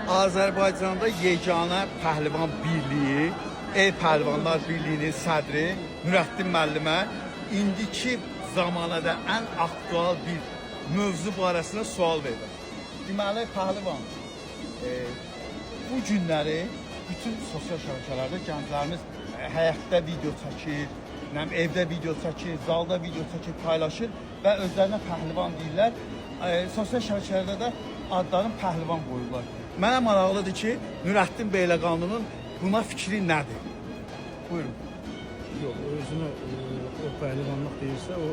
Azərbaycanda yeganə pəhlivan birliyi, El Pəhlivanlar Birliyinin sədri Nurəddin müəllimə indiki zamanədə ən aktual bir mövzu barəsində sual verir. Deməli, pəhlivan, bu günləri bütün sosial şəbəkələrdə gənclərimiz həyatda video çəkir, evdə video çəkir, zalda video çəkir, paylaşır və özlərinə pəhlivan deyirlər. Sosial şəbəkələrdə də adlarını pəhlivan qoyurlar. Mənə maraqlıdır ki, Nurəddin Beyləqanlının buna fikri nədir? Buyurun. Yox, özünə o pəhlivanlıq deyirsə, o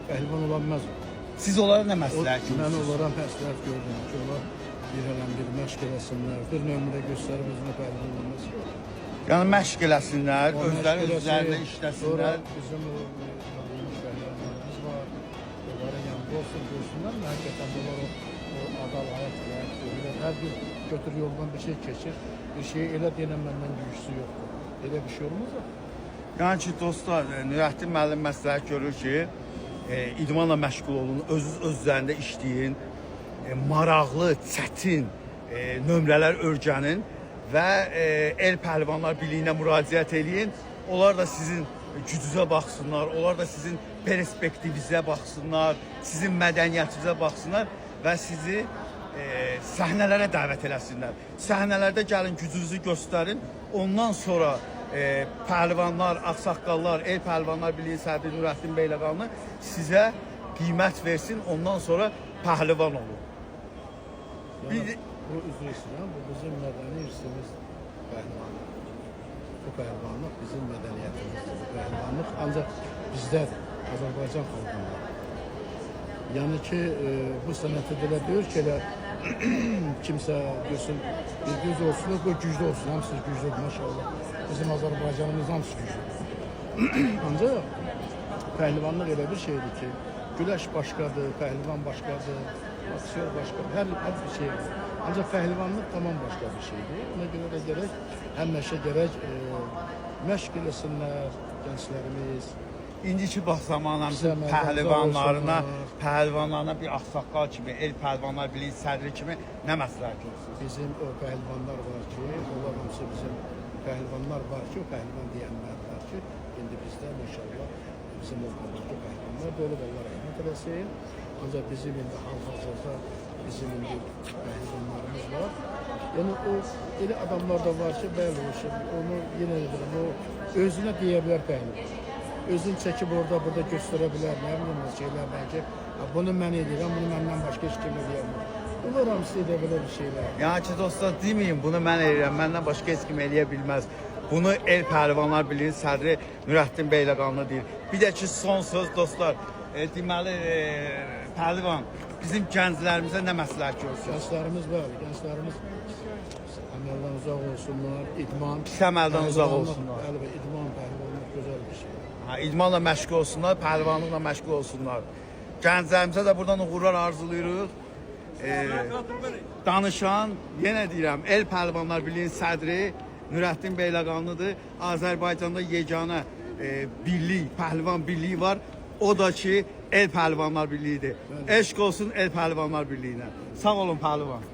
pəhlivan ola bilməz o. Siz onlara nə məsləhət görürsünüz? Mən onlara məsləhət gördüm ki, onlar bir məşq eləsinlər, bir nömrə göstərib özünə pəhlivan olması yox. Yəni məşq eləsinlər, özləri üzərində işləsinlər. Bizim o pəhlivanlarımız var, onların yanında olsun, görsünlər mi? Həqiqətən onlar o adal həyat görürlər. Hər bir götür yoldan bir şey keçir, bir şey elə deyilən məndən güclüsü yoxdur. Elə bir şey olmaz o. Yəni ki, dostlar, Nurəddin müəllim məsləhət görür ki, idmanla məşğul olun, özünüz öz üzərində işləyin, maraqlı, çətin nömrələr öyrənin və El Pəhlivanlar Birliyinə müraciət eləyin. Onlar da sizin gücünüzə baxsınlar, onlar da sizin perspektivinizə baxsınlar, sizin mədəniyyətinizə baxsınlar və sizi səhnələrə dəvət eləsinlər. Səhnələrdə gəlin, gücünüzü göstərin. Ondan sonra pəhlivanlar, ağsaqqallar, El Pəhlivanlar Birliyi sədri Nurəddin Beyləqanlı sizə qiymət versin. Ondan sonra pəhlivan olun. Yəni, bu üzr istəyirəm, bu bizim mədəni irsimiz pəhlivanlıq. Bu pəhlivanlıq bizim mədəniyyətimizdir. Bu pəhlivanlıq ancaq bizdədir, Azərbaycan xalqında. Yəni ki, bu sənəti dilə deyir ki, elə kimsə görsün, bir göz olsun, bu güclü olsun, hamısı güclüdür, maşallah. Bizim Azərbaycanımız hamısı güclüdür. Ancaq pəhlivanlıq elə bir şeydir ki, güləş başqadır, pəhlivan başqadır, aksiyon başqadır, hər bir şey var. Ancaq pəhlivanlıq tamam başqa bir şeydir. Ona görə də gərək, həmişə gərək məşq eləsinlər gənclərimiz. İndiki bax zamanımızın pəhlivanlarına bir ağsaqqal kimi, El Pəhlivanlar Birliyi sədri kimi nə məsləhət görürsünüz? Bizim o pəhlivanlar var ki, onlar hamısı bizim pəhlivanlar var ki, o pəhlivan deyənlər var ki, indi bizdə maşallah bizim o pəhlivanlar dolu onlar rəhmət eləsin. Ancaq bizim indi hal-hazırda bizim indi pəhlivanlarımız var. Yəni o elə adamlar da var ki, bəli, onu yenə edirəm, o özünə deyə bilər pəhlivan. Özünü çəkib burada göstərə bilər, nə bilim o şeylərdən ki, bunu mən edirəm, bunu məndən başqa heç kim eləyəmir. Bunlar hamısı edə belə bir şeylər. Yəni ki, dostlar, deməyin, bunu mən edirəm, məndən başqa heç kim eləyə bilməz. Bunu El Pəhlivanlar Birliyinin sədri Nurəddin Beyləqanlı deyir. Bir də ki, son söz, dostlar, deməli, pəhlivan, bizim gənclərimizə nə məsləhət görürsünüz? Gənclərimiz var, gənclərimiz əməldən uzaq olsunlar, idman. Pis əməldən uzaq olsunlar. Bəli, idman, pəhlivanlıq gözəl bir şey. İdmanla məşğul olsunlar, pəhlivanlıqla məşğul olsunlar. Gənclərimizə də buradan uğurlar arzulayırıq. Danışan, yenə deyirəm, El Pəhlivanlar Birliyinin sədri Nurəddin Beyləqanlıdır. Azərbaycanda yeganə birlik, pəhlivan birliyi var. O da ki, El Pəhlivanlar Birliyidir. Eşq olsun El Pəhlivanlar Birliyinə. Sağ olun pəhlivan.